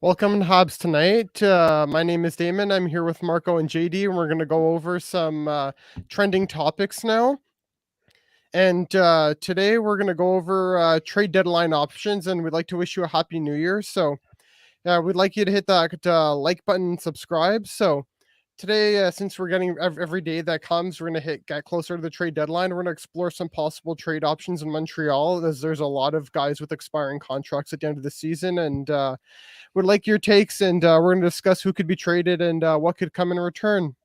Welcome to Habs tonight. My name is Damen. I'm here with Marco and JD, and we're going to go over some trending topics now. And today we're going to go over trade deadline options, and we'd like to wish you a happy new year. So we'd like you to hit that like button and subscribe. So today, since we're getting every day that comes, we're going to get closer to the trade deadline. We're going to explore some possible trade options in Montreal, as there's a lot of guys with expiring contracts at the end of the season, and would like your takes, and we're going to discuss who could be traded and what could come in return.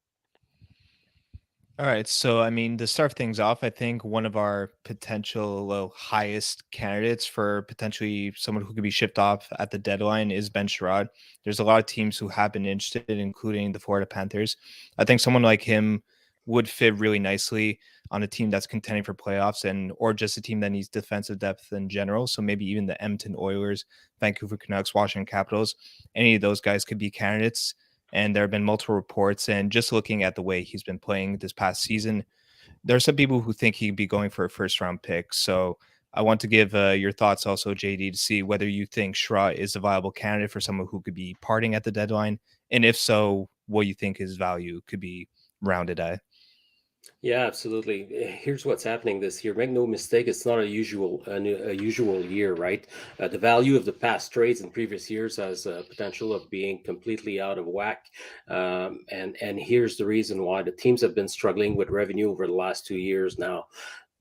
All right. So, I mean, to start things off, I think one of our potential highest candidates for potentially someone who could be shipped off at the deadline is Ben Sherrod. There's a lot of teams who have been interested, including the Florida Panthers. I think someone like him would fit really nicely on a team that's contending for playoffs or just a team that needs defensive depth in general. So maybe even the Edmonton Oilers, Vancouver Canucks, Washington Capitals, any of those guys could be candidates. And there have been multiple reports. And just looking at the way he's been playing this past season, there are some people who think he'd be going for a first round pick. So I want to give your thoughts also, JD, to see whether you think Shra is a viable candidate for someone who could be parting at the deadline. And if so, what you think his value could be rounded at. Yeah, absolutely. Here's what's happening this year. Make no mistake, it's not a usual year, right? The value of the past trades in previous years has a potential of being completely out of whack. And here's the reason why the teams have been struggling with revenue over the last 2 years now.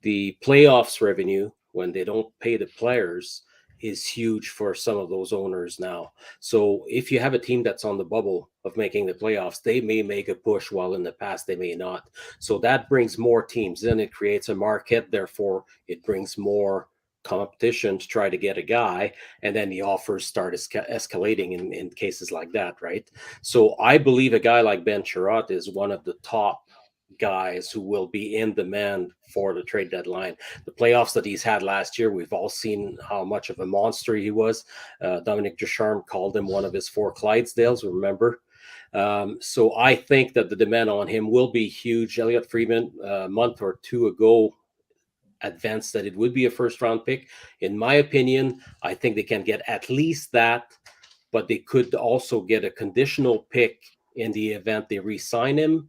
The playoffs revenue, when they don't pay the players, is huge for some of those owners now. So if you have a team that's on the bubble of making the playoffs, they may make a push, while in the past they may not. So that brings more teams in. It creates a market. Therefore, it brings more competition to try to get a guy, and then the offers start escalating in cases like that, right? So I believe a guy like Ben Chirot is one of the top guys who will be in demand for the trade deadline. The playoffs that he's had last year, we've all seen how much of a monster he was. Dominic Ducharme called him one of his four Clydesdales, remember? So I think that the demand on him will be huge. Elliot Friedman, a month or two ago, advanced that it would be a first round pick. In my opinion, I think they can get at least that, but they could also get a conditional pick in the event they re-sign him,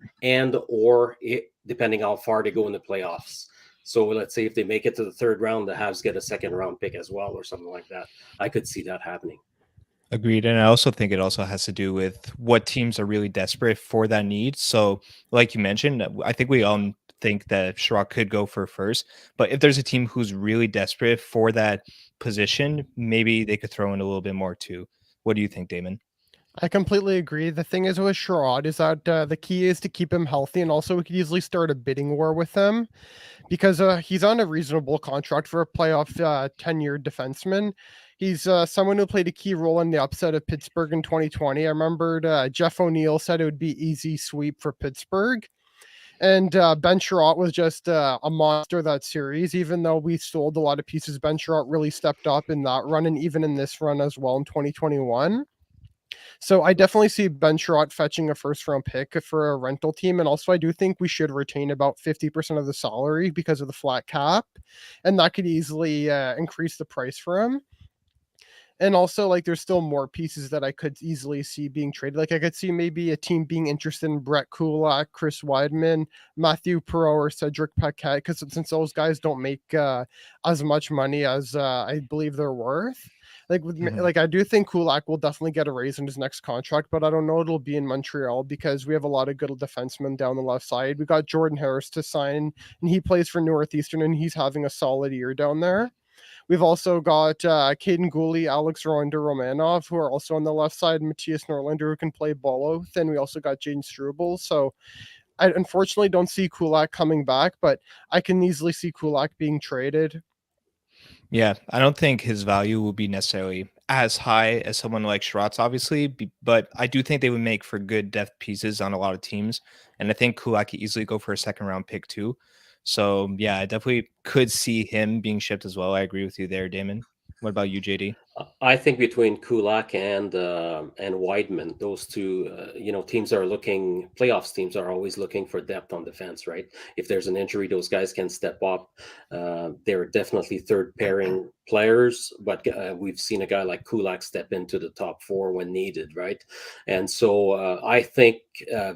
depending how far they go in the playoffs. So let's say if they make it to the third round, the Habs get a second round pick as well, or something like that. I could see that happening. Agreed. And I also think it also has to do with what teams are really desperate for that need. So, like you mentioned, I think we all think that Sherrod could go for first. But if there's a team who's really desperate for that position, maybe they could throw in a little bit more too. What do you think, Damon? I completely agree. The thing is with Sherrod is that the key is to keep him healthy, and also we could easily start a bidding war with him because he's on a reasonable contract for a playoff 10-year defenseman. He's someone who played a key role in the upset of Pittsburgh in 2020. I remembered Jeff O'Neill said it would be easy sweep for Pittsburgh. And Ben Sherratt was just a monster that series. Even though we sold a lot of pieces, Ben Sherratt really stepped up in that run and even in this run as well in 2021. So I definitely see Ben Sherratt fetching a first round pick for a rental team. And also, I do think we should retain about 50% of the salary because of the flat cap. And that could easily increase the price for him. And also, like, there's still more pieces that I could easily see being traded. Like, I could see maybe a team being interested in Brett Kulak, Chris Weidman, Matthew Perreault, or Cedric Paquette, because since those guys don't make as much money as I believe they're worth. Like I do think Kulak will definitely get a raise in his next contract, but I don't know it'll be in Montreal because we have a lot of good defensemen down the left side. We got Jordan Harris to sign, and he plays for Northeastern, and he's having a solid year down there. We've also got Caden Goalie, Alex Romanov, who are also on the left side, Matthias Norlander, who can play both, and we also got Jaden Struble. So I unfortunately don't see Kulak coming back, but I can easily see Kulak being traded. Yeah, I don't think his value will be necessarily as high as someone like Schwartz, obviously, but I do think they would make for good depth pieces on a lot of teams. And I think Kulak could easily go for a second round pick too. So yeah, I definitely could see him being shipped as well. I agree with you there, Damon. What about you, JD? I think between Kulak and Weidman, those two, teams are looking. Playoffs teams are always looking for depth on defense, right? If there's an injury, those guys can step up. They're definitely third pairing players, but we've seen a guy like Kulak step into the top four when needed, right? And so I think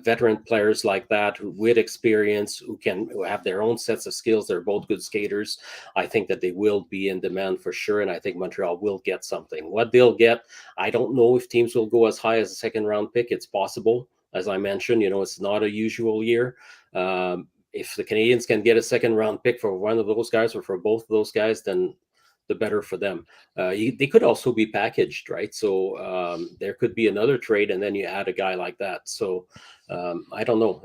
veteran players like that, with experience, who have their own sets of skills, they're both good skaters. I think that they will be in demand for sure, and I think Montreal will get something. What they'll get, I don't know if teams will go as high as a second round pick. It's possible. As I mentioned, it's not a usual year. If the Canadians can get a second round pick for one of those guys or for both of those guys, then the better for them. They could also be packaged, right? So there could be another trade, and then you add a guy like that. So I don't know.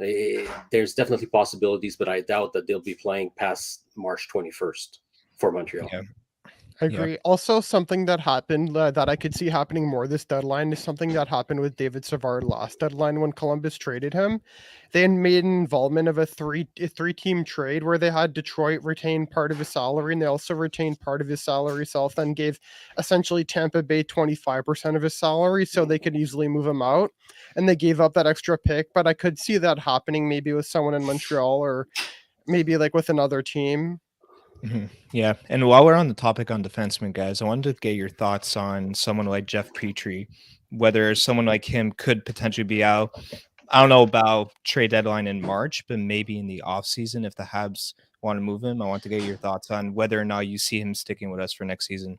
There's definitely possibilities, but I doubt that they'll be playing past March 21st for Montreal. Yeah. I agree. Also, something that happened that I could see happening more this deadline is something that happened with David Savard last deadline when Columbus traded him. They had made an involvement of a three-team trade where they had Detroit retain part of his salary, and they also retained part of his salary self, then gave essentially Tampa Bay 25% of his salary so they could easily move him out. And they gave up that extra pick, but I could see that happening maybe with someone in Montreal or maybe like with another team. Yeah. And while we're on the topic on defensemen, guys, I wanted to get your thoughts on someone like Jeff Petry, whether someone like him could potentially be out. I don't know about trade deadline in March, but maybe in the offseason if the Habs want to move him. I want to get your thoughts on whether or not you see him sticking with us for next season.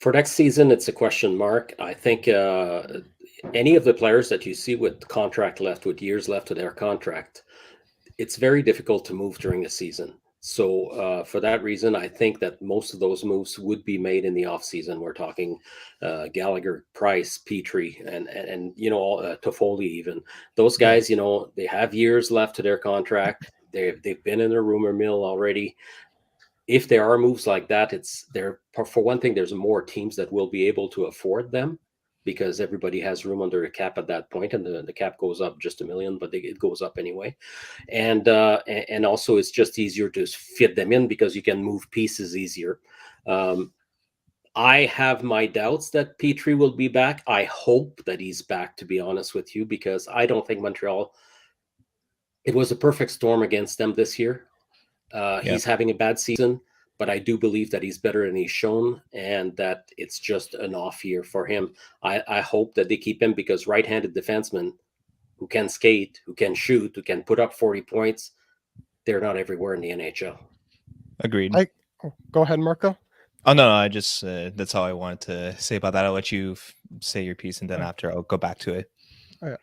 For next season, it's a question mark. I think any of the players that you see with contract left, with years left of their contract, it's very difficult to move during the season. So for that reason, I think that most of those moves would be made in the offseason. We're talking Gallagher, Price, Petry, and Toffoli even. Those guys, they have years left to their contract. They've been in a rumor mill already. If there are moves like that, it's there. For one thing, there's more teams that will be able to afford them because everybody has room under a cap at that point, and the cap goes up just $1 million, but it goes up anyway. And also it's just easier to fit them in because you can move pieces easier. I have my doubts that Petry will be back. I hope that he's back, to be honest with you, because I don't think Montreal. It was a perfect storm against them this year. He's having a bad season, but I do believe that he's better than he's shown, and that it's just an off year for him. I hope that they keep him because right-handed defensemen who can skate, who can shoot, who can put up 40 points, they're not everywhere in the NHL. Agreed. Go ahead, Marco. Oh, no, I just, that's all I wanted to say about that. I'll let you say your piece, and then after I'll go back to it.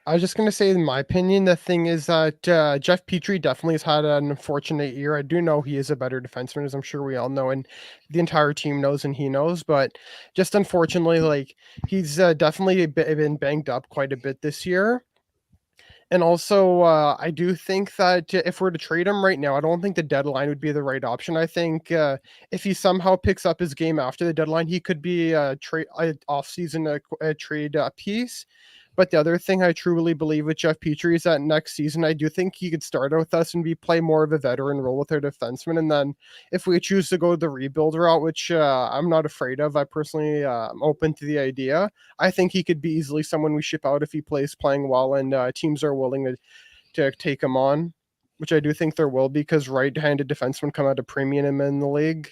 I was just going to say, in my opinion, the thing is that Jeff Petry definitely has had an unfortunate year. I do know he is a better defenseman, as I'm sure we all know, and the entire team knows and he knows. But just unfortunately, like he's definitely been banged up quite a bit this year. And also, I do think that if we're to trade him right now, I don't think the deadline would be the right option. I think if he somehow picks up his game after the deadline, he could be a off-season trade piece. But the other thing I truly believe with Jeff Petry is that next season, I do think he could start out with us and play more of a veteran role with our defenseman. And then if we choose to go the rebuild route, which I'm not afraid of, I personally am open to the idea. I think he could be easily someone we ship out if he playing well and teams are willing to take him on, which I do think there will be because right-handed defensemen come at a premium in the league.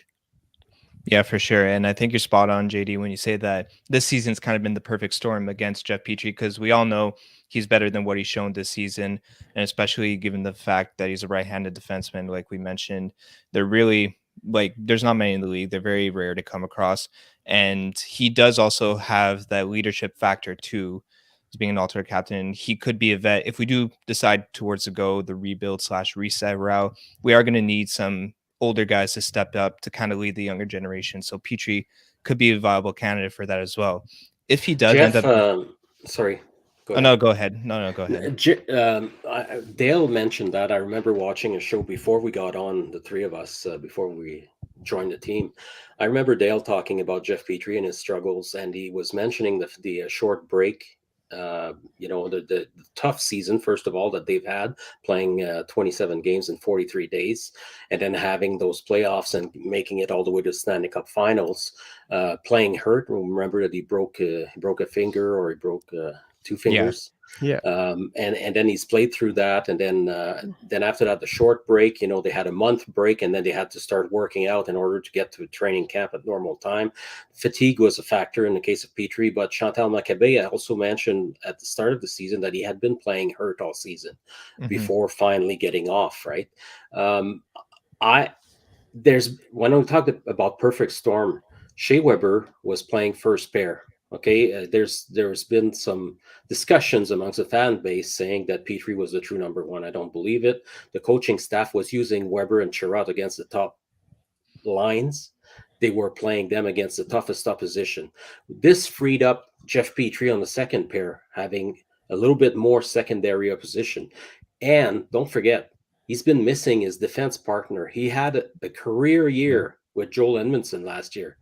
Yeah, for sure. And I think you're spot on, JD, when you say that this season's kind of been the perfect storm against Jeff Petry, because we all know he's better than what he's shown this season. And especially given the fact that he's a right-handed defenseman, like we mentioned, they're really there's not many in the league. They're very rare to come across. And he does also have that leadership factor too, as being an alternate captain. He could be a vet. If we do decide towards to go the rebuild/reset route, we are going to need some older guys to step up to kind of lead the younger generation. So Petry could be a viable candidate for that as well. If he does Jeff, end up, sorry. Go ahead. No, go ahead. No, go ahead. Dale mentioned that. I remember watching a show before we got on, the three of us, before we joined the team. I remember Dale talking about Jeff Petry and his struggles, and he was mentioning the short break the tough season, first of all, that they've had, playing 27 games in 43 days, and then having those playoffs and making it all the way to the Stanley Cup Finals, playing hurt. Remember that he broke a finger, or he broke two Yeah. fingers. Yeah. And then he's played through that, and then after that, the short break. They had a month break, and then they had to start working out in order to get to training camp at normal time. Fatigue was a factor in the case of Petry, but Chantal Machabee also mentioned at the start of the season that he had been playing hurt all season before finally getting off. Right. I there's When we talk about perfect storm, Shea Weber was playing first pair. Okay, there's been some discussions amongst the fan base saying that Petry was the true number one. I don't believe it. The coaching staff was using Weber and Chirot against the top lines. They were playing them against the toughest opposition. This freed up Jeff Petry on the second pair, having a little bit more secondary opposition. And don't forget, he's been missing his defense partner. He had a career year with Joel Edmondson last year.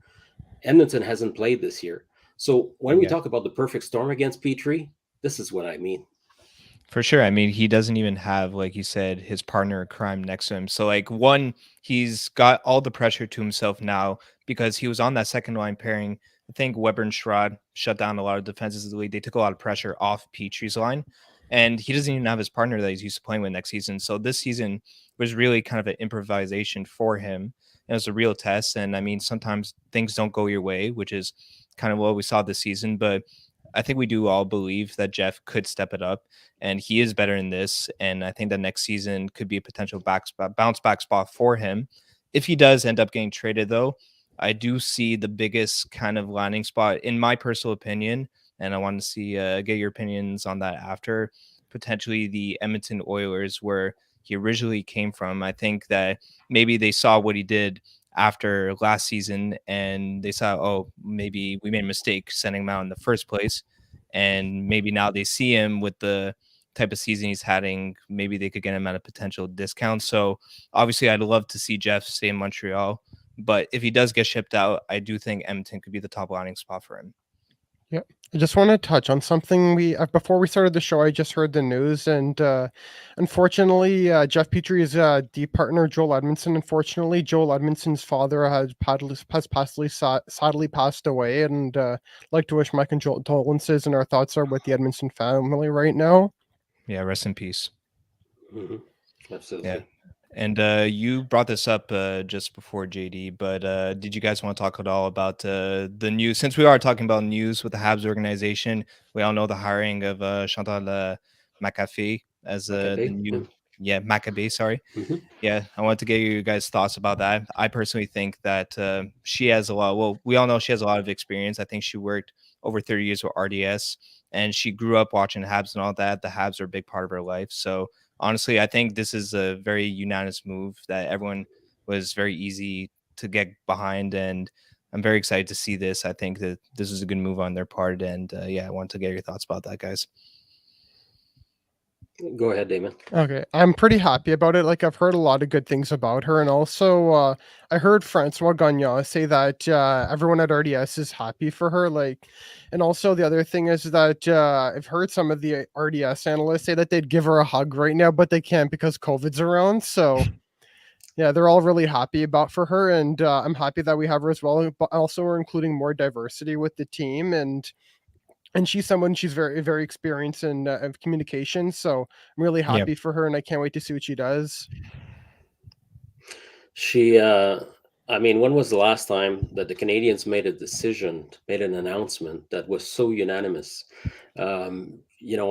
Edmonton hasn't played this year. So when we Yeah. talk about the perfect storm against Petry, this is what I mean. For sure. I mean, he doesn't even have, like you said, his partner in crime next to him. So, like, one, he's got all the pressure to himself now because he was on that second line pairing. I think Weber and Sherrod shut down a lot of defenses of the league. They took a lot of pressure off Petry's line, and he doesn't even have his partner that he's used to playing with next season. So, this season was really kind of an improvisation for him. It was a real test. And I mean, sometimes things don't go your way, which is kind of what we saw this season. But I think we do all believe that Jeff could step it up, and he is better in this. And I think that next season could be a potential bounce back spot for him. If he does end up getting traded, though, I do see the biggest kind of landing spot, in my personal opinion, and I want to see get your opinions on that after, potentially the Edmonton Oilers, where he originally came from. I think that maybe they saw what he did after last season and they saw, oh, maybe we made a mistake sending him out in the first place. And maybe now they see him with the type of season he's having, maybe they could get him at a potential discount. So obviously I'd love to see Jeff stay in Montreal, but if he does get shipped out, I do think Edmonton could be the top landing spot for him. Yeah, I just want to touch on something. We before we started the show, I just heard the news, and unfortunately, Jeff Petry's deep partner Joel Edmondson. Unfortunately, Joel Edmondson's father sadly passed away, and like to wish my condolences, and our thoughts are with the Edmondson family right now. Yeah, rest in peace. Absolutely. Yeah. And you brought this up just before, JD, but did you guys want to talk at all about the news? Since we are talking about news with the Habs organization, we all know the hiring of Chantal Machabee as the new, Machabee, sorry. Yeah, I wanted to get you guys' thoughts about that. I personally think that she has we all know she has a lot of experience. I think she worked over 30 years with RDS, and she grew up watching Habs and all that. The Habs are a big part of her life. So honestly, I think this is a very unanimous move that everyone was very easy to get behind, and I'm very excited to see this. I think that this is a good move on their part, and I want to get your thoughts about that, guys. Go ahead, Damen. Okay, I'm pretty happy about it. Like, I've heard a lot of good things about her, and also I heard Francois Gagnon say that everyone at RDS is happy for her. Like, and also the other thing is that I've heard some of the RDS analysts say that they'd give her a hug right now, but they can't because COVID's around. So yeah, they're all really happy about for her, and I'm happy that we have her as well. But also, we're including more diversity with the team, and she's very, very experienced in communication. So I'm really Yeah. happy for her, and I can't wait to see what she does. When was the last time that the Canadians made an announcement that was so unanimous? I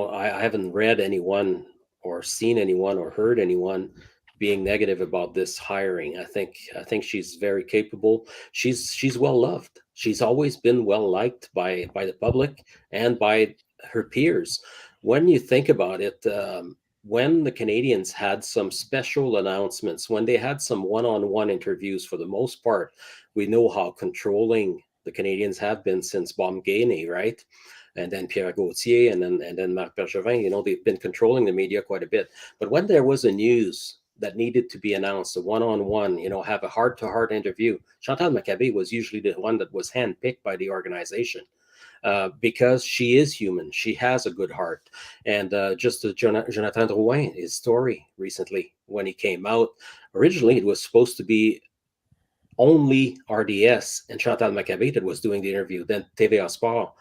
haven't read anyone or seen anyone or heard anyone being negative about this hiring. I think she's very capable. She's well loved. She's always been well liked by the public and by her peers. When you think about it, when the Canadians had some special announcements, when they had some one-on-one interviews, for the most part, we know how controlling the Canadians have been since Baumgartner, right? And then Pierre Gauthier, and then Marc Bergevin. They've been controlling the media quite a bit. But when there was a news that needed to be announced, a one-on-one, have a heart-to-heart interview, Chantal Machabee was usually the one that was handpicked by the organization. because she is human. She has a good heart. And just Jonathan Drouin, his story recently when he came out, originally it was supposed to be only RDS and Chantal Machabee that was doing the interview. Then TVA Sport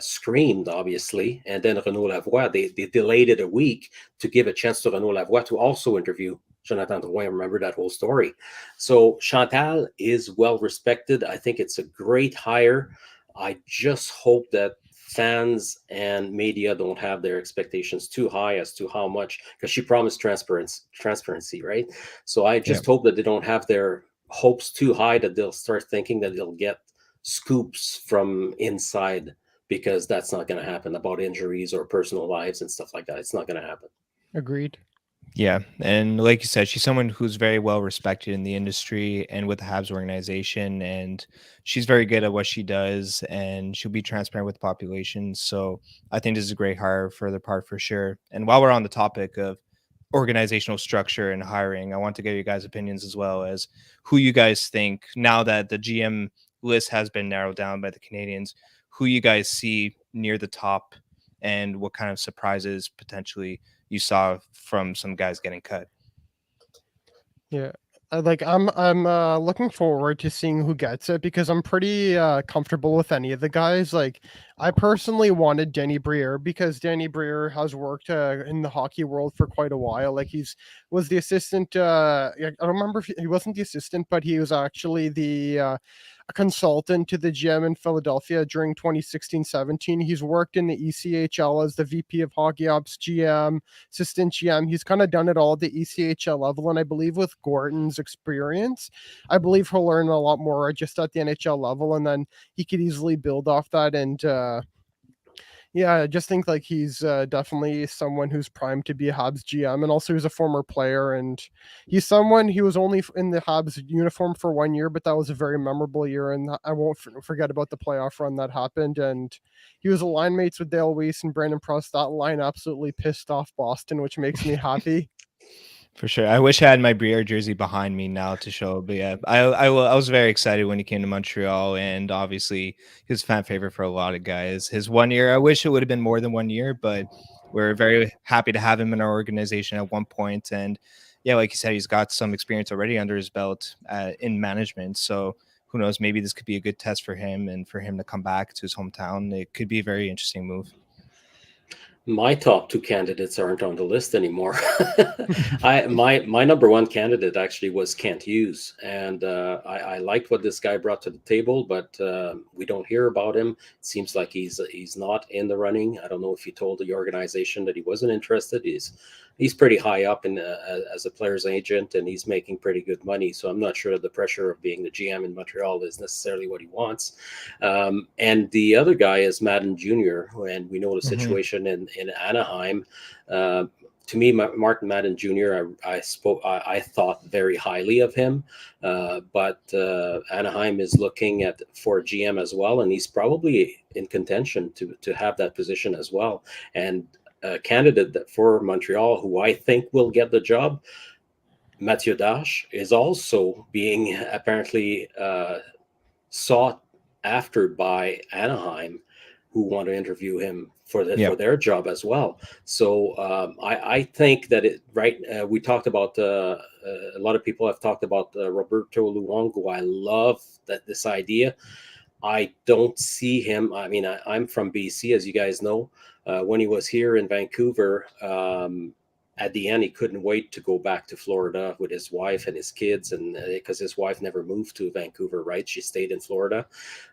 screamed, obviously, and then Renaud Lavoie, they delayed it a week to give a chance to Renaud Lavoie to also interview Jonathan Drouin. Remember that whole story. So Chantal is well respected. I think it's a great hire. I just hope that fans and media don't have their expectations too high as to how much, because she promised transparency, right? So I just hope that they don't have their hopes too high, that they'll start thinking that they'll get scoops from inside, because that's not going to happen, about injuries or personal lives and stuff like that. It's not going to happen. Agreed. Yeah, and like you said, she's someone who's very well respected in the industry and with the Habs organization, and she's very good at what she does, and she'll be transparent with the population. So I think this is a great hire for their part for sure. And while we're on the topic of organizational structure and hiring, I want to get you guys' opinions as well as who you guys think, now that the GM list has been narrowed down by the Canadians, who you guys see near the top, and what kind of surprises potentially you saw from some guys getting cut. Yeah. I'm looking forward to seeing who gets it, because I'm pretty comfortable with any of the guys. Like, I personally wanted Danny Briere, because Danny Briere has worked in the hockey world for quite a while. Like, was the assistant. I don't remember if he wasn't the assistant, but he was actually the a consultant to the GM in Philadelphia during 2016-17. He's worked in the ECHL as the VP of Hockey Ops GM, assistant GM. He's kind of done it all at the ECHL level. And I believe with Gordon's experience, I believe he'll learn a lot more just at the NHL level. And then he could easily build off that. And yeah, I just think like he's definitely someone who's primed to be a Habs GM, and also he's a former player, and he's someone who was only in the Habs uniform for 1 year, but that was a very memorable year, and I won't forget about the playoff run that happened. And he was line mates with Dale Weiss and Brandon Prust. That line absolutely pissed off Boston, which makes me happy. For sure. I wish I had my Briere jersey behind me now to show. But yeah, I was very excited when he came to Montreal, and obviously he was a fan favorite for a lot of guys. His 1 year, I wish it would have been more than 1 year, but we're very happy to have him in our organization at one point. And yeah, like you said, he's got some experience already under his belt in management. So who knows? Maybe this could be a good test for him, and for him to come back to his hometown, it could be a very interesting move. My top two candidates aren't on the list anymore. My number one candidate actually was Kent Hughes, and I liked what this guy brought to the table, but we don't hear about him. It seems like he's not in the running. I don't know if he told the organization that he wasn't interested. He's pretty high up in as a player's agent, and he's making pretty good money. So I'm not sure that the pressure of being the GM in Montreal is necessarily what he wants. And the other guy is Madden Jr., and we know the situation in Anaheim. To me, Martin Madden Jr., I thought very highly of him, but Anaheim is looking for a GM as well, and he's probably in contention to have that position as well. And a candidate for Montreal who I think will get the job, Mathieu Dash, is also being apparently sought after by Anaheim, who want to interview him for their job as well. So I think that we talked about a lot of people have talked about Roberto Luongo. I love this idea. I don't see him. I mean, I'm from BC, as you guys know. When he was here in Vancouver, at the end, he couldn't wait to go back to Florida with his wife and his kids, and because his wife never moved to Vancouver, right? She stayed in Florida.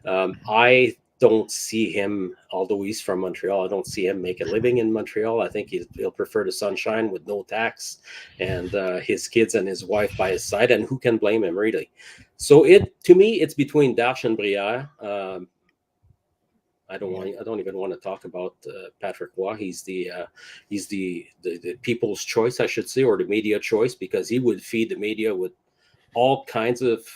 I don't see him, although he's from Montreal, I don't see him make a living in Montreal. I think he'll prefer the sunshine with no tax, and his kids and his wife by his side. And who can blame him, really? So to me, it's between Dash and Briere. I don't even want to talk about Patrick Roy. He's the people's choice, I should say, or the media choice, because he would feed the media with all kinds of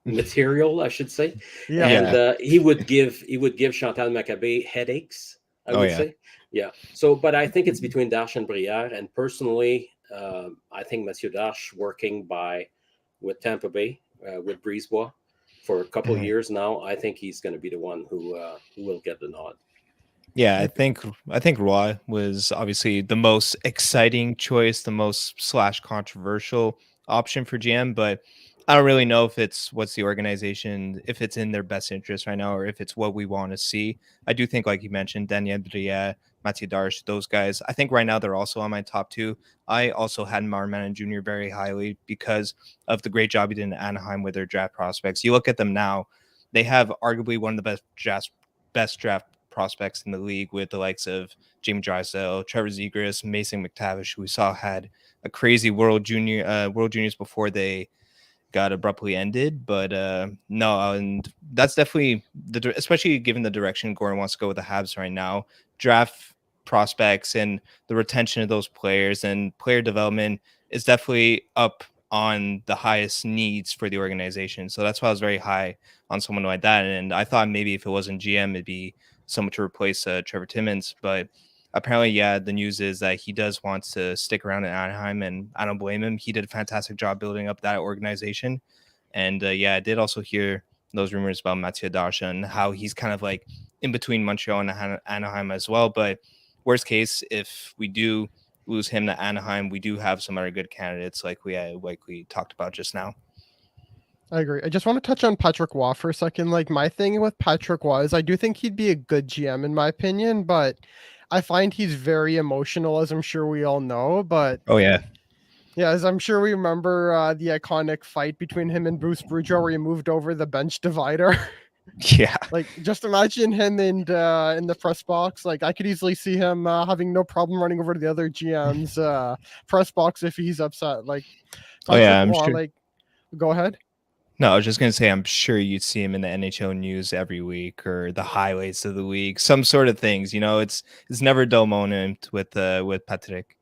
material, I should say. Yeah. And he would give Chantal Machabee headaches, I would say. Yeah. So, but I think it's between Dash and Briere, and personally, I think Mathieu Dash working with Tampa Bay with Brisebois for a couple of Mhm. years now, I think he's going to be the one who will get the nod. Yeah, I think Roy was obviously the most exciting choice, the most slash controversial option for GM, but I don't really know if it's what's the organization, if it's in their best interest right now, or if it's what we want to see. I do think, like you mentioned, Daniel Bria, Mathieu Darche, those guys. I think right now they're also on my top two. I also had Marman Jr. very highly because of the great job he did in Anaheim with their draft prospects. You look at them now; they have arguably one of the best draft prospects in the league with the likes of Jamie Drysdale, Trevor Zegras, Mason McTavish, who we saw had a crazy World Juniors before they got abruptly ended. But no, and that's definitely especially given the direction Gordon wants to go with the Habs right now. Draft prospects and the retention of those players and player development is definitely up on the highest needs for the organization. So that's why I was very high on someone like that. And I thought maybe if it wasn't GM, it'd be someone to replace Trevor Timmons. But apparently, yeah, the news is that he does want to stick around in Anaheim, and I don't blame him. He did a fantastic job building up that organization. And yeah, I did also hear those rumors about Mathieu Darche and how he's kind of like in between Montreal and Anaheim as well. But worst case, if we do lose him to Anaheim, we do have some other good candidates like we talked about just now. I agree. I just want to touch on Patrick Waugh for a second. Like, my thing with Patrick Waugh is I do think he'd be a good GM in my opinion, but I find he's very emotional, as I'm sure we all know. But Oh yeah, yeah, as I'm sure we remember the iconic fight between him and Bruce Boudreau where he moved over the bench divider. yeah. Like, just imagine him in the press box. Like, I could easily see him having no problem running over to the other GM's press box if he's upset. Like, Oh yeah, Patrick I'm Waugh, sure. like, go ahead. No, I was just gonna say I'm sure you'd see him in the NHL news every week or the highlights of the week, some sort of things. It's never a dull moment with Patrick.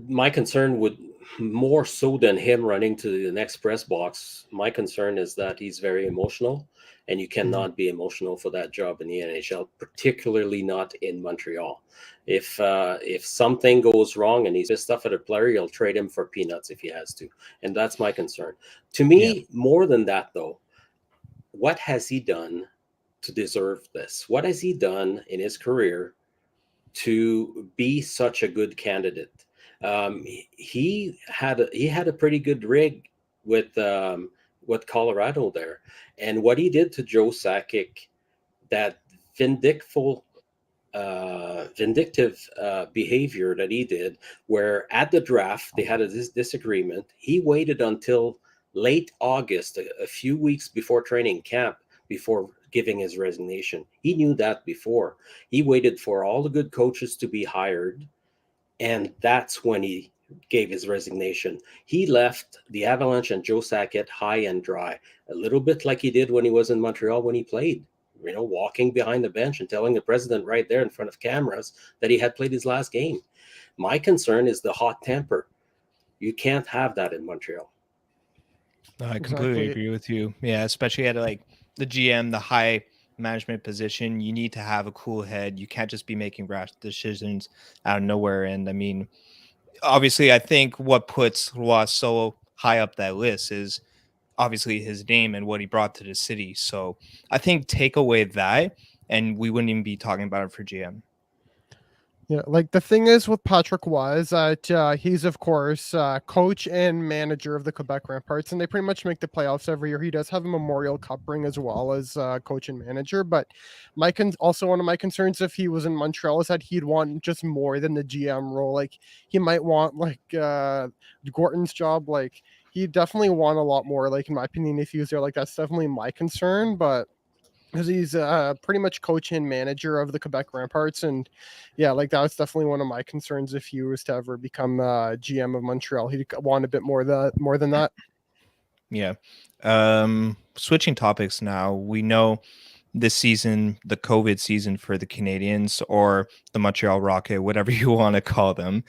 My concern would more so than him running to the next press box. My concern is that he's very emotional, and you cannot be emotional for that job in the NHL, particularly not in Montreal. If something goes wrong and he's pissed off at a player, he'll trade him for peanuts if he has to, and that's my concern. To Yeah. me, more than that, though, what has he done to deserve this? What has he done in his career to be such a good candidate? He had a pretty good rig with Colorado there, and what he did to Joe Sakic, that vindictful, vindictive behavior that he did, where at the draft they had this disagreement. He waited until late August, a few weeks before training camp, before giving his resignation. He knew that before. He waited for all the good coaches to be hired, and that's when he gave his resignation. He left the Avalanche and Joe Sakic high and dry, a little bit like he did when he was in Montreal when he played. Walking behind the bench and telling the president right there in front of cameras that he had played his last game. My concern is the hot temper. You can't have that in Montreal. No, I completely Exactly. agree with you. Yeah, especially at like the GM, the high management position, you need to have a cool head. You can't just be making rash decisions out of nowhere. And I mean, obviously, I think what puts Roy so high up that list is obviously his name and what he brought to the city. So I think take away that, and we wouldn't even be talking about it for GM. Yeah, like the thing is with Patrick Waugh is that he's of course coach and manager of the Quebec Ramparts, and they pretty much make the playoffs every year. He does have a Memorial Cup ring as well as coach and manager. But also one of my concerns if he was in Montreal is that he'd want just more than the GM role. Like he might want like Gorton's job. Like he definitely want a lot more. Like in my opinion, if he was there, like that's definitely my concern. But because he's pretty much coach and manager of the Quebec Ramparts, and yeah, like that was definitely one of my concerns if he was to ever become GM of Montreal. He'd want a bit more than that. Yeah. Switching topics now, we know this season, the COVID season for the Canadians or the Montreal Rocket, whatever you want to call them,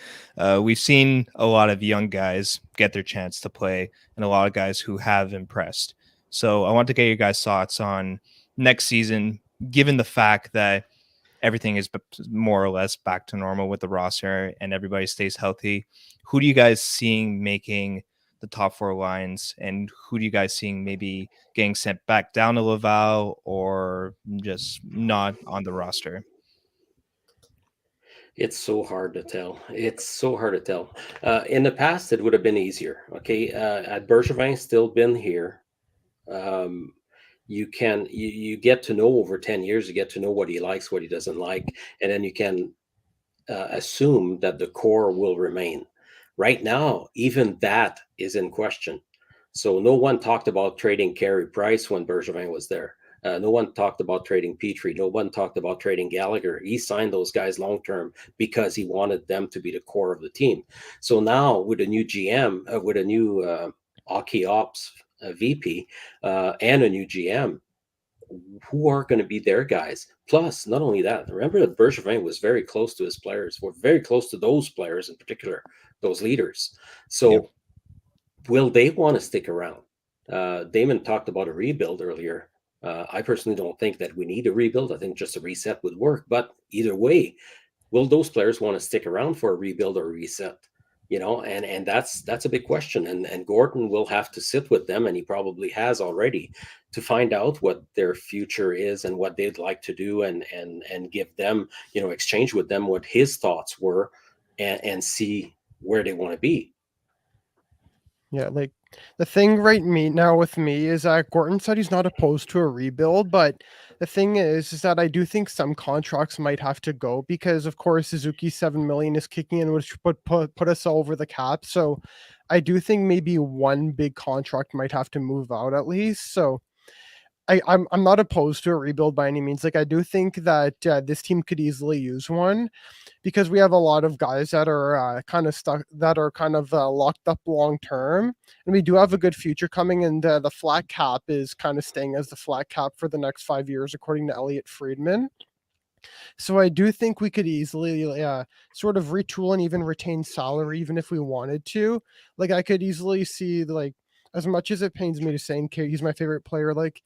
we've seen a lot of young guys get their chance to play and a lot of guys who have impressed. So I want to get your guys' thoughts on next season, given the fact that everything is more or less back to normal with the roster and everybody stays healthy. Who do you guys seeing making the top four lines, and who do you guys seeing maybe getting sent back down to Laval or just not on the roster? It's so hard to tell. It's so hard to tell. In the past, it would have been easier. Okay, had Bergevin still been here, um, you get to know over 10 years. You get to know what he likes, what he doesn't like, and then you can assume that the core will remain. Right now, even that is in question. So no one talked about trading Carey Price when Bergevin was there. No one talked about trading Petry. No one talked about trading Gallagher. He signed those guys long term because he wanted them to be the core of the team. So now with a new GM, with a new hockey ops VP, and a new GM, who are going to be their guys. Plus, not only that, remember that Bergevin was very close to his players, were very close to those players in particular, those leaders. Yep. So, will they want to stick around? Damen talked about a rebuild earlier. I personally don't think that we need a rebuild. I think just a reset would work. But either way, will those players want to stick around for a rebuild or a reset? And that's a big question. And Gordon will have to sit with them, and he probably has already, to find out what their future is and what they'd like to do, and give them, exchange with them what his thoughts were, and see where they want to be. Yeah, like the thing right now with me is that Gordon said he's not opposed to a rebuild, but the thing is that I do think some contracts might have to go because, of course, Suzuki's 7 million is kicking in, which would put us over the cap. So I do think maybe one big contract might have to move out at least. So I'm not opposed to a rebuild by any means. Like I do think that this team could easily use one because we have a lot of guys that are kind of stuck, that are kind of locked up long term, and we do have a good future coming. And the flat cap is kind of staying as the flat cap for the next 5 years, according to Elliot Friedman. So I do think we could easily sort of retool and even retain salary, even if we wanted to. Like I could easily see like. As much as it pains me to say, and he's my favorite player, like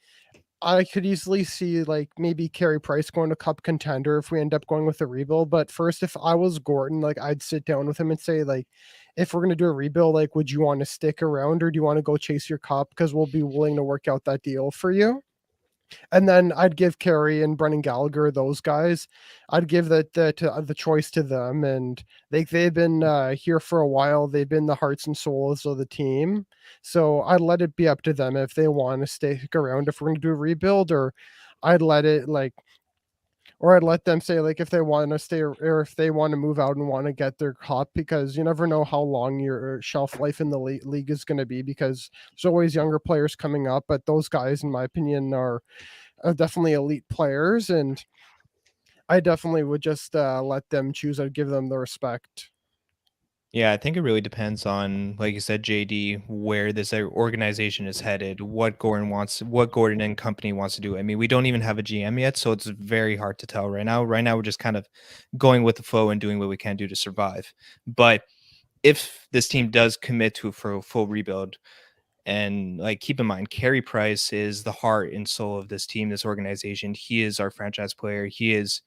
I could easily see like maybe Carey Price going to cup contender if we end up going with a rebuild. But first, if I was Gordon, like I'd sit down with him and say, like, if we're gonna do a rebuild, like, would you want to stick around or do you want to go chase your cup? Because we'll be willing to work out that deal for you. And then I'd give Carey and Brendan Gallagher, those guys, I'd give the choice to them, and they've been here for a while. They've been the hearts and souls of the team, so I'd let it be up to them if they want to stick around. If we're going to do a rebuild, or I'd let it like, or I'd let them say like if they want to stay or if they want to move out and want to get their cup, because you never know how long your shelf life in the league is going to be, because there's always younger players coming up, but those guys, in my opinion, are definitely elite players, and I definitely would just let them choose. I'd give them the respect. Yeah, I think it really depends on, like you said, JD, where this organization is headed, what Gordon wants, what Gordon and company wants to do. I mean, we don't even have a GM yet, so it's very hard to tell right now. Right now, we're just kind of going with the flow and doing what we can do to survive. But if this team does commit to for a full rebuild, and like keep in mind, Carey Price is the heart and soul of this team, this organization. He is our franchise player. He is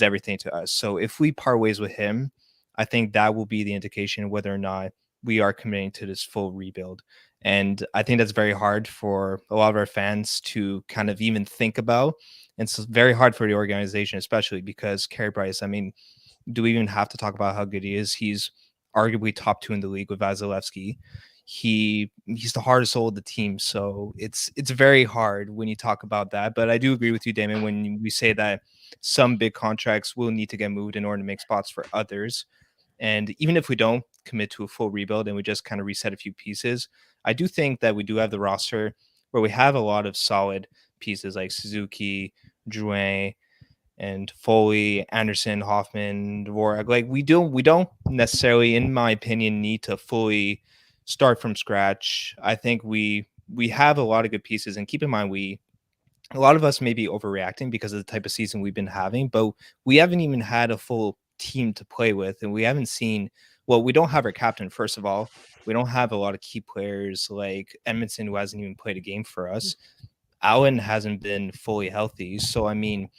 everything to us. So if we part ways with him, I think that will be the indication whether or not we are committing to this full rebuild. And I think that's very hard for a lot of our fans to kind of even think about. And it's very hard for the organization, especially because Carey Price, I mean, do we even have to talk about how good he is? He's arguably top 2 in the league with Vasilevsky. He's the heart and soul of the team. So it's very hard when you talk about that. But I do agree with you, Damon, when we say that some big contracts will need to get moved in order to make spots for others. And even if we don't commit to a full rebuild and we just kind of reset a few pieces, I do think that we do have the roster where we have a lot of solid pieces like Suzuki, Drouin, and Foley, Anderson, Hoffman, Dvorak. Like we don't necessarily, in my opinion, need to fully start from scratch. I think we have a lot of good pieces, and keep in mind a lot of us may be overreacting because of the type of season we've been having, but we haven't even had a full team to play with, and we haven't seen. Well, we don't have our captain, first of all. We don't have a lot of key players like Edmondson, who hasn't even played a game for us. Allen hasn't been fully healthy. So, I mean,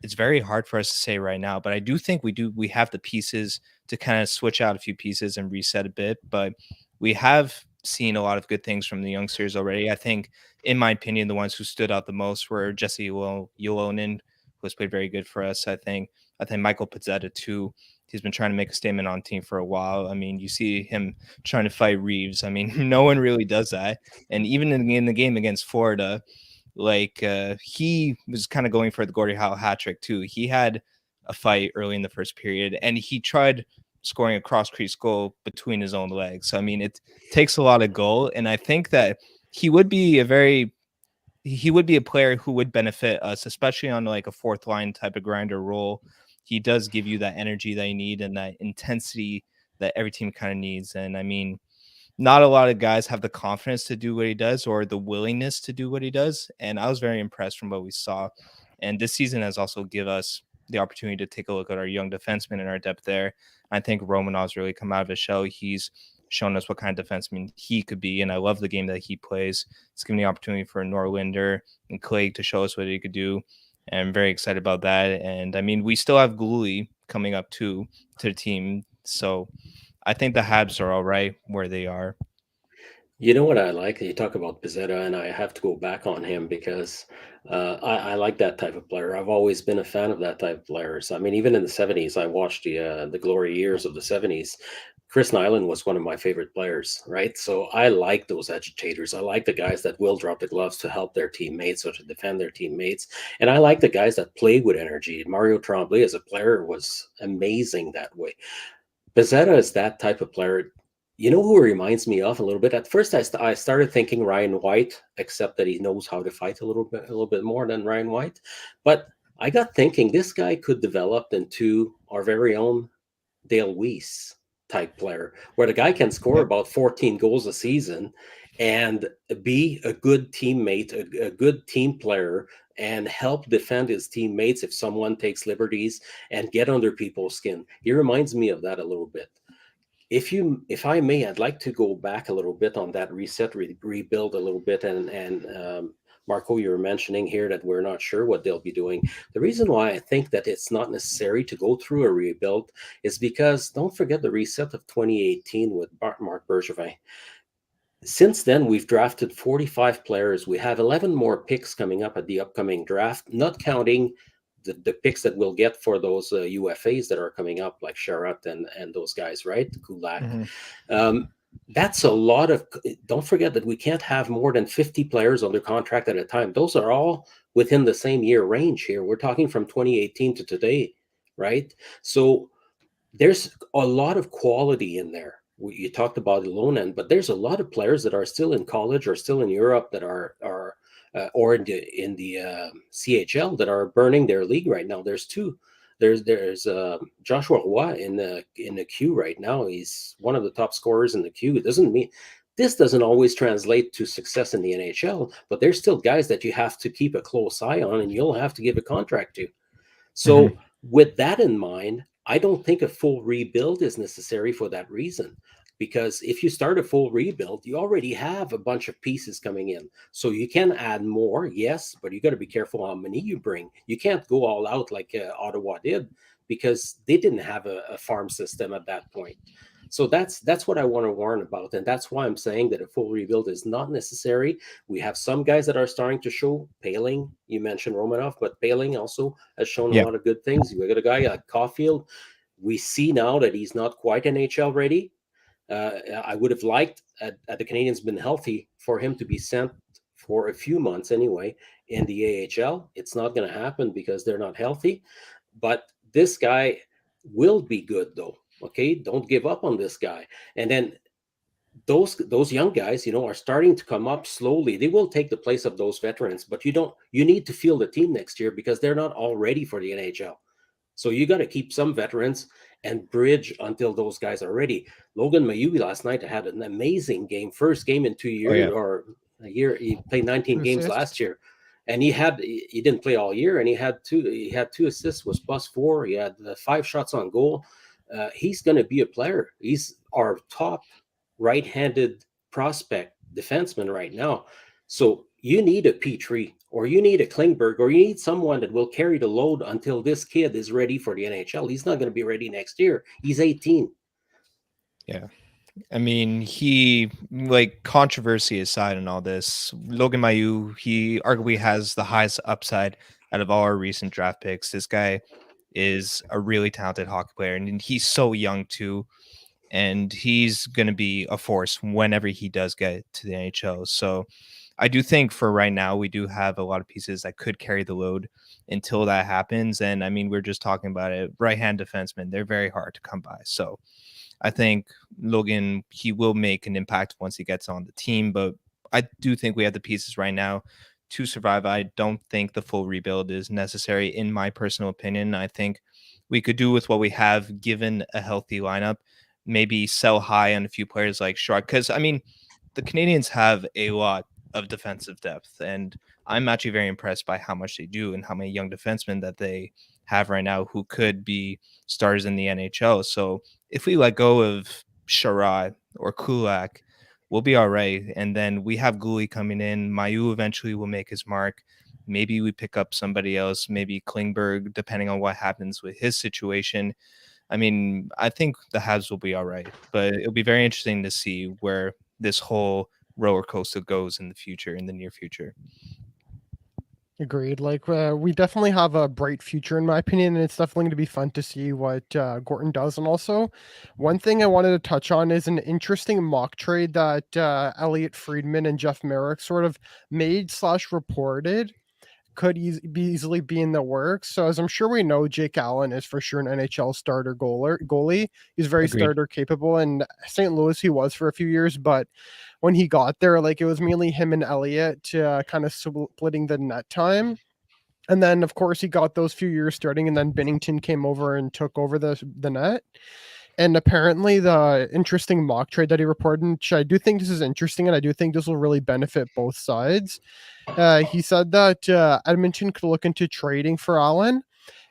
it's very hard for us to say right now, but I do think we have the pieces to kind of switch out a few pieces and reset a bit. But we have seen a lot of good things from the youngsters already. I think, in my opinion, the ones who stood out the most were Jesse Yolonen, who has played very good for us. I think Michael Pizzetta too. He's been trying to make a statement on team for a while. I mean, you see him trying to fight Reeves. I mean, no one really does that. And even in the game against Florida, like he was kind of going for the Gordie Howe hat trick too. He had a fight early in the first period, and he tried scoring a cross crease goal between his own legs. So I mean, it takes a lot of goal, and I think that he would be a player who would benefit us, especially on like a fourth line type of grinder role. He does give you that energy that you need and that intensity that every team kind of needs. And I mean, not a lot of guys have the confidence to do what he does or the willingness to do what he does. And I was very impressed from what we saw. And this season has also given us the opportunity to take a look at our young defensemen and our depth there. I think Romanov's really come out of his shell. He's shown us what kind of defenseman he could be. And I love the game that he plays. It's given the opportunity for Norlinder and Clegg to show us what he could do. And I'm very excited about that. And I mean, we still have Goalie coming up too to the team. So I think the Habs are all right where they are. You know what I like? You talk about Pizzetta, and I have to go back on him because I like that type of player. I've always been a fan of that type of players. I mean, even in the '70s, I watched the glory years of the '70s. Chris Nyland was one of my favorite players, right? So I like those agitators. I like the guys that will drop the gloves to help their teammates or to defend their teammates. And I like the guys that play with energy. Mario Tremblay as a player was amazing that way. Pizzetta is that type of player. You know who he reminds me of a little bit? At first, I started thinking Ryan White, except that he knows how to fight a little bit more than Ryan White. But I got thinking this guy could develop into our very own Dale Weiss type player, where the guy can score about 14 goals a season and be a good teammate, a good team player, and help defend his teammates if someone takes liberties and get under people's skin. He reminds me of that a little bit. If I may, I'd like to go back a little bit on that rebuild a little bit, and Marco, you were mentioning here that we're not sure what they'll be doing. The reason why I think that it's not necessary to go through a rebuild is because don't forget the reset of 2018 with Marc Bergevin. Since then, we've drafted 45 players. We have 11 more picks coming up at the upcoming draft, not counting the picks that we'll get for those UFAs that are coming up, like Sherratt and those guys, right? Kulak. Mm-hmm. That's a lot of. Don't forget that we can't have more than 50 players under contract at a time. Those are all within the same year range here. We're talking from 2018 to today, right? So there's a lot of quality in there. You talked about the loan end, but there's a lot of players that are still in college or still in Europe that are or in the CHL that are burning their league right now. There's two. There's Joshua Roy in the queue right now. He's one of the top scorers in the queue. It doesn't mean this doesn't always translate to success in the NHL, but there's still guys that you have to keep a close eye on, and you'll have to give a contract to. So with that in mind, I don't think a full rebuild is necessary for that reason. Because if you start a full rebuild, you already have a bunch of pieces coming in. So you can add more, yes, but you got to be careful how many you bring. You can't go all out like Ottawa did because they didn't have a farm system at that point. So that's what I want to warn about. And that's why I'm saying that a full rebuild is not necessary. We have some guys that are starting to show. Paling, you mentioned Romanov, but Paling also has shown a lot of good things. We got a guy like Caulfield. We see now that he's not quite NHL ready. I would have liked, had the Canadians been healthy, for him to be sent for a few months anyway in the AHL. It's not going to happen because they're not healthy. But this guy will be good, though. Okay, don't give up on this guy. And then those young guys, are starting to come up slowly. They will take the place of those veterans, but you need to field the team next year because they're not all ready for the NHL. So you got to keep some veterans and bridge until those guys are ready. Logan Mayubi last night had an amazing game, first game in 2 years or a year. He played 19 games last year, and he didn't play all year, and he had two assists, was +4. He had 5 shots on goal. He's going to be a player. He's our top right-handed prospect defenseman right now. So you need a Petry, or you need a Klingberg, or you need someone that will carry the load until this kid is ready for the NHL. He's not going to be ready next year. He's 18. Yeah. I mean, he, like, controversy aside and all this, Logan Mailloux, he arguably has the highest upside out of all our recent draft picks. This guy is a really talented hockey player, and he's so young too. And he's going to be a force whenever he does get to the NHL. So I do think for right now, we do have a lot of pieces that could carry the load until that happens. And I mean, we're just talking about it. Right hand defensemen, they're very hard to come by. So I think Logan, he will make an impact once he gets on the team, but I do think we have the pieces right now to survive. I don't think the full rebuild is necessary, in my personal opinion. I think we could do with what we have given a healthy lineup, maybe sell high on a few players like Shark. Because, I mean, the Canadians have a lot of defensive depth, and I'm actually very impressed by how much they do and how many young defensemen that they have right now who could be stars in the NHL. So if we let go of Sherrod or Kulak, we'll be all right. And then we have Goalie coming in. Mayu eventually will make his mark. Maybe we pick up somebody else, maybe Klingberg, depending on what happens with his situation. I mean, I think the Habs will be all right, but it'll be very interesting to see where this whole roller coaster goes in the future, in the near future. Agreed. Like we definitely have a bright future, in my opinion, and it's definitely going to be fun to see what Gorton does. And also, one thing I wanted to touch on is an interesting mock trade that Elliot Friedman and Jeff Merrick sort of made/reported could easily be in the works. So as I'm sure we know, Jake Allen is for sure an NHL starter goalie. He's very Agreed. starter capable. And St. Louis he was for a few years, but when he got there, like it was mainly him and Elliott kind of splitting the net time. And then of course he got those few years starting, and then Binnington came over and took over the net. And apparently the interesting mock trade that he reported, which I do think this is interesting, and I do think this will really benefit both sides. He said that Edmonton could look into trading for Allen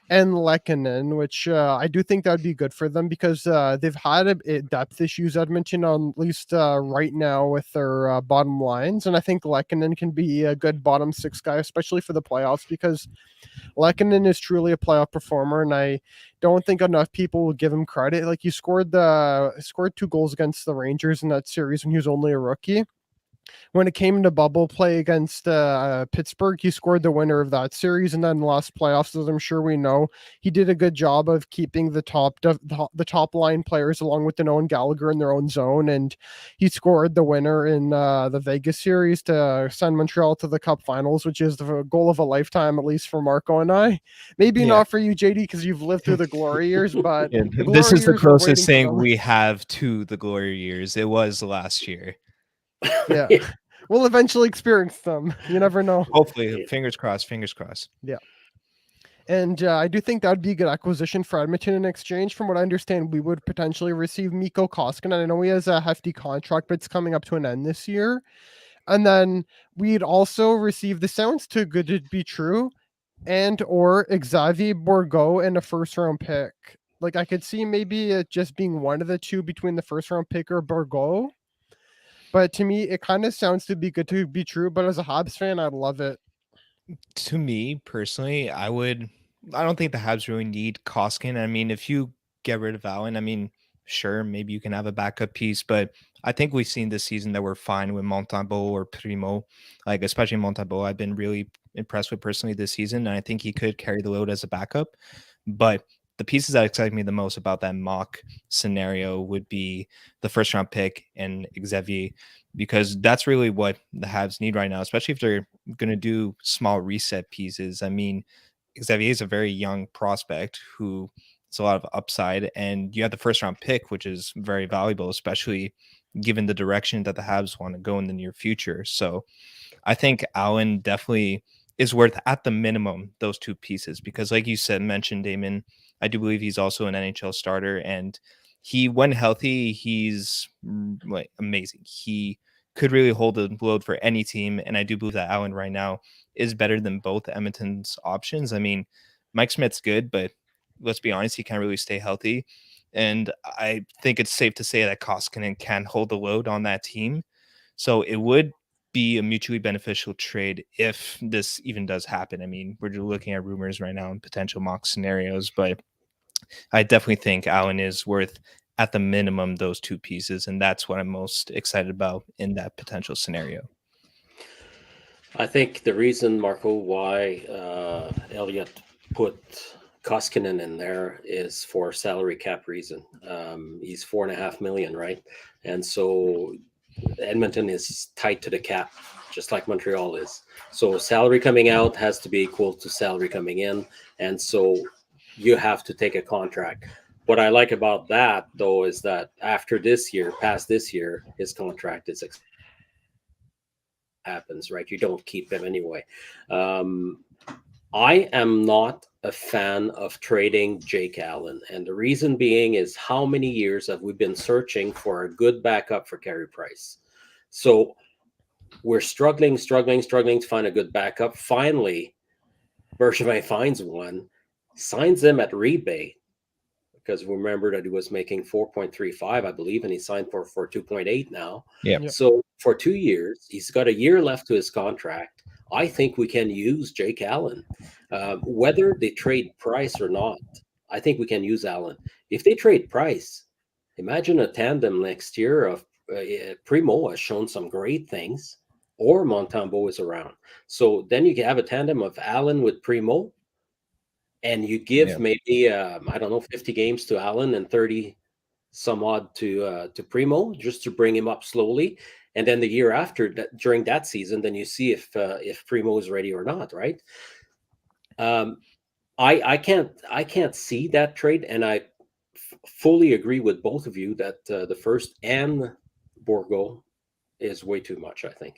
and Lehkonen, which I do think that would be good for them because they've had a depth issues, Edmonton, at least right now with their bottom lines. And I think Lehkonen can be a good bottom six guy, especially for the playoffs, because Lehkonen is truly a playoff performer, and I don't think enough people will give him credit. Like he scored 2 goals against the Rangers in that series when he was only a rookie. When it came to bubble play against Pittsburgh, he scored the winner of that series, and then last playoffs, as I'm sure we know, he did a good job of keeping the top line players along with Noah and Gallagher in their own zone, and he scored the winner in the Vegas series to send Montreal to the Cup Finals, which is the goal of a lifetime, at least for Marco and I. Maybe not for you, JD, because you've lived through the glory years, but This is the closest thing we have to the glory years. It was last year. Yeah. We'll eventually experience them. You never know. Hopefully, fingers crossed. Yeah. And I do think that would be a good acquisition for Edmonton in exchange. From what I understand, we would potentially receive Mikko Koskinen. I know he has a hefty contract, but it's coming up to an end this year. And then we'd also receive, the sounds too good to be true, and or Xavier Bourgault and a first-round pick. Like I could see maybe it just being one of the two between the first-round pick or Bourgault. But to me, it kind of sounds to be good to be true. But as a Habs fan, I'd love it. To me personally, I don't think the Habs really need Koskinen. I mean, if you get rid of Allen, I mean, sure, maybe you can have a backup piece, but I think we've seen this season that we're fine with Montembeault or Primo. Like, especially Montembeault, I've been really impressed with personally this season, and I think he could carry the load as a backup. But the pieces that excite me the most about that mock scenario would be the first round pick and Xavier, because that's really what the Habs need right now, especially if they're going to do small reset pieces. I mean, Xavier is a very young prospect who has a lot of upside, and you have the first round pick, which is very valuable, especially given the direction that the Habs want to go in the near future. So I think Allen definitely is worth, at the minimum, those two pieces, because like you said, mentioned Damen, I do believe he's also an NHL starter, and he, when healthy, he's like amazing. He could really hold the load for any team, and I do believe that Allen right now is better than both Edmonton's options. I mean, Mike Smith's good, but let's be honest, he can't really stay healthy, and I think it's safe to say that Koskinen can hold the load on that team. So it would be a mutually beneficial trade if this even does happen. I mean, we're just looking at rumors right now and potential mock scenarios, but I definitely think Allen is worth at the minimum those two pieces, and that's what I'm most excited about in that potential scenario. I think the reason, Marco, why Elliot put Koskinen in there is for salary cap reason. He's 4.5 million, right? And so Edmonton is tight to the cap, just like Montreal is. So salary coming out has to be equal to salary coming in, and so you have to take a contract. What I like about that, though, is that after this year, past this year, his contract is happens, right? You don't keep him anyway. Um, I am not a fan of trading Jake Allen. And the reason being is how many years have we been searching for a good backup for Carey Price? So we're struggling to find a good backup. Finally, Bergevin finds one, signs him at rebate because remember that he was making 4.35, I believe, and he signed for 2.8 now. Yeah. Yep. So for 2 years, he's got a year left to his contract. I think we can use Jake Allen. Whether they trade Price or not, I think we can use Allen. If they trade Price, imagine a tandem next year of Primo has shown some great things, or Montembeault is around. So then you can have a tandem of Allen with Primo, and you give maybe I don't know 50 games to Allen and 30 some odd to Primo just to bring him up slowly, and then the year after that during that season, then you see if Primo is ready or not, right? I can't see that trade, and I fully agree with both of you that the first and Borgo is way too much. I think.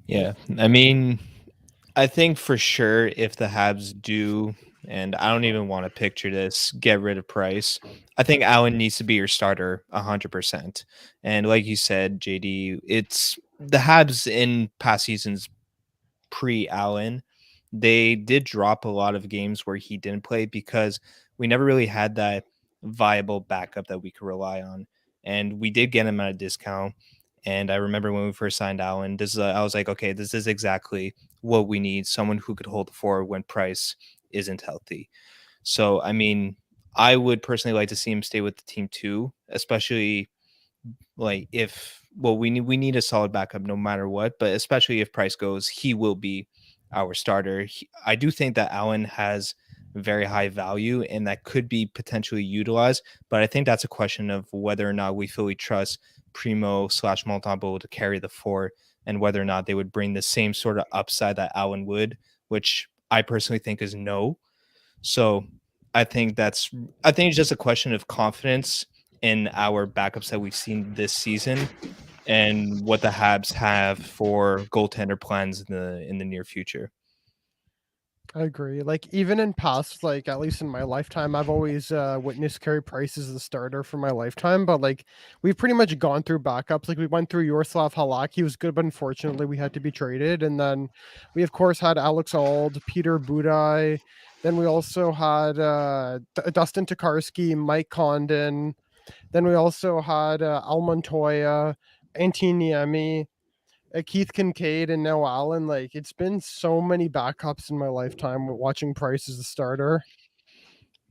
Yeah, I mean, I think for sure if the Habs do, and I don't even want to picture this, get rid of Price, I think Allen needs to be your starter 100%. And like you said, JD, it's the Habs in past seasons pre-Allen, they did drop a lot of games where he didn't play because we never really had that viable backup that we could rely on. And we did get him at a discount. And I remember when we first signed Allen, I was like, okay, this is exactly what we need, someone who could hold the fort when Price isn't healthy. So, I mean, I would personally like to see him stay with the team too, especially like if we need a solid backup no matter what, but especially if Price goes, he will be our starter. I do think that Allen has very high value and that could be potentially utilized, but I think that's a question of whether or not we fully trust Primo slash Montembeault to carry the fort and whether or not they would bring the same sort of upside that Allen would, which I personally think is no. So I think it's just a question of confidence in our backups that we've seen this season and what the Habs have for goaltender plans in the near future. I agree. Like even in past, like at least in my lifetime, I've always witnessed Carey Price as the starter for my lifetime. But like we've pretty much gone through backups. Like we went through Yaroslav Halak. He was good, but unfortunately we had to be traded. And then we of course had Alex Ald, Peter Budaj. Then we also had Dustin Tokarski, Mike Condon. Then we also had Al Montoya, Antiniemi, Keith Kincaid, and now Allen. Like it's been so many backups in my lifetime watching Price as a starter.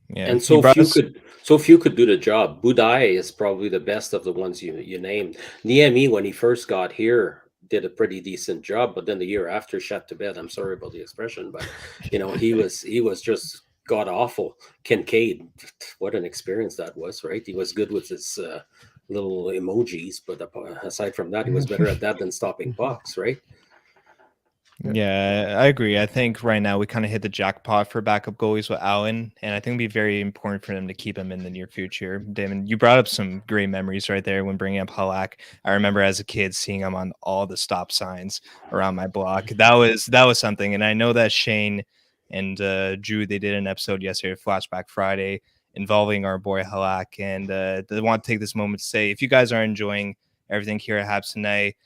Yeah, And you brought us. so few could do the job. Budai is probably the best of the ones you named. Niemi, when he first got here, did a pretty decent job, but then the year after shut to bed. I'm sorry about the expression, but he was just god awful. Kincaid, what an experience that was, right? He was good with his little emojis, but aside from that, he was better at that than stopping pucks, right? Yeah, I agree. I think right now we kind of hit the jackpot for backup goalies with Allen, and I think it'd be very important for them to keep him in the near future. Damon, you brought up some great memories right there when bringing up Halak. I remember as a kid seeing him on all the stop signs around my block. That was something, and I know that Shane and Drew, they did an episode yesterday, Flashback Friday, involving our boy Halak, and they want to take this moment to say, if you guys are enjoying everything here at Habs tonight,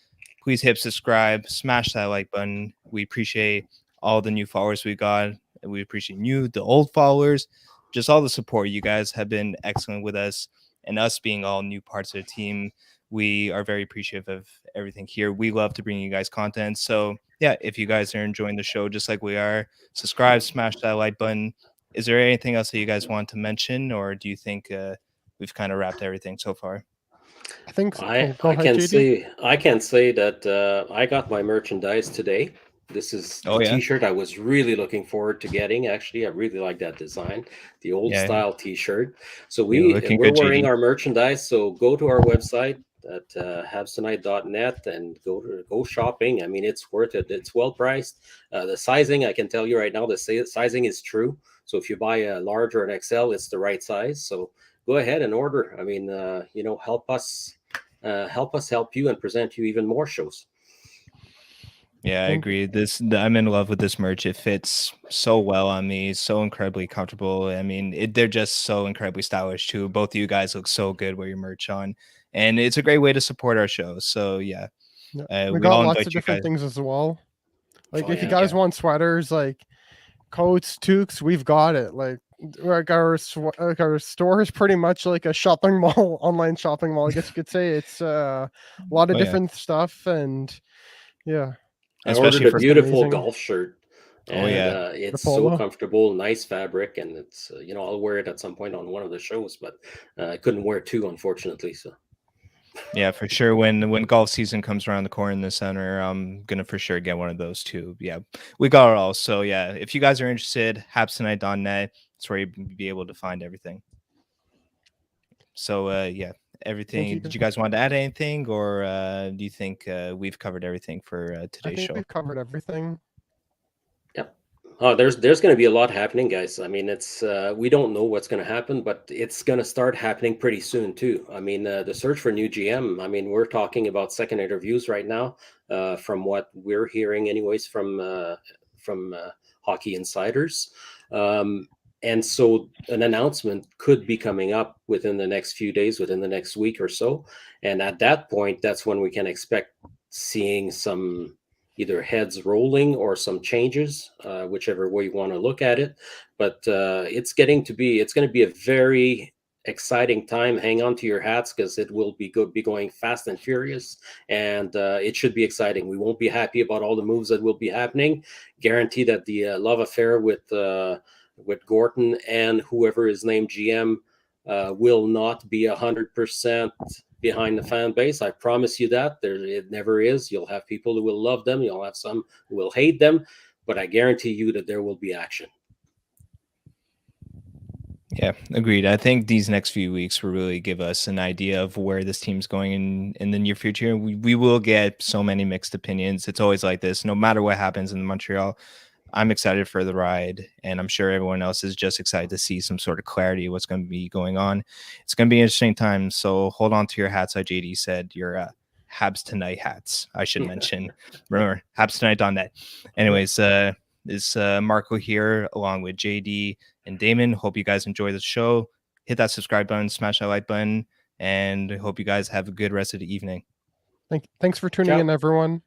please hit subscribe, smash that like button. We appreciate all the new followers we got. We appreciate you, the old followers, just all the support. You guys have been excellent with us, and us being all new parts of the team. We are very appreciative of everything here. We love to bring you guys content. So yeah, if you guys are enjoying the show just like we are, subscribe, smash that like button. is there anything else that you guys want to mention, or do you think we've kind of wrapped everything so far? I think so. I Go I ahead, can JD. say that I got my merchandise today. This is Oh the yeah, T-shirt I was really looking forward to getting. Actually, I really like that design, the old yeah, style T-shirt. So you're looking we're good, wearing JD. our merchandise. So go to our website at habstonight.net and go shopping. I mean, it's worth it. It's well priced. The sizing, I can tell you right now, the sizing is true. So if you buy a large or an XL, it's the right size. So go ahead and order. I mean, help us help you and present you even more shows. Yeah, I Thank agree. I'm in love with this merch. It fits so well on me, so incredibly comfortable. I mean, they're just so incredibly stylish too. Both of you guys look so good with your merch on, and it's a great way to support our show. So yeah, Yeah. We we got all lots invite of you different guys. things as well. Like Oh if you yeah. guys Yeah, want sweaters, like coats, toques, we've got it. Like our store is pretty much like a shopping mall, online shopping mall. I guess you could say it's a lot of oh yeah, different stuff, and yeah, I especially ordered a for it's beautiful amazing. golf shirt, oh and yeah, The it's so polo. comfortable, nice fabric, and it's I'll wear it at some point on one of the shows, but I couldn't wear two, unfortunately. So yeah, for sure. When golf season comes around the corner in the center, I'm gonna for sure get one of those too. Yeah, we got it all. So yeah, if you guys are interested, habstonight.net. That's where you'll be able to find everything. So yeah, Thank you. everything. Did you guys want to add anything, or do you think we've covered everything for I today's think show? we've covered everything. yeah. There's going to be a lot happening, guys. I mean, it's we don't know what's going to happen, but it's going to start happening pretty soon too. I mean, the search for new GM. I mean, we're talking about second interviews right now, from what we're hearing, anyways, from hockey insiders. And so an announcement could be coming up within the next few days, within the next week or so. And at that point, that's when we can expect seeing some either heads rolling or some changes, whichever way you want to look at it. But it's going to be a very exciting time. Hang on to your hats because it will be going fast and furious, and it should be exciting. We won't be happy about all the moves that will be happening. Guarantee that the love affair with Gorton and whoever is named GM will not be 100% behind the fan base. I promise you that. It never is. You'll have people who will love them. You'll have some who will hate them, but I guarantee you that there will be action. Yeah, agreed. I think these next few weeks will really give us an idea of where this team's going in the near future. We will get so many mixed opinions. It's always like this, no matter what happens in Montreal. I'm excited for the ride, and I'm sure everyone else is just excited to see some sort of clarity of what's going to be going on. It's going to be an interesting time, so hold on to your hats, like JD said, your Habs Tonight hats, I should mention. Remember, habstonight.net. Anyways, it's Marco here along with JD and Damen. Hope you guys enjoy the show. Hit that subscribe button, smash that like button, and hope you guys have a good rest of the evening. Thanks for tuning Ciao. in, everyone.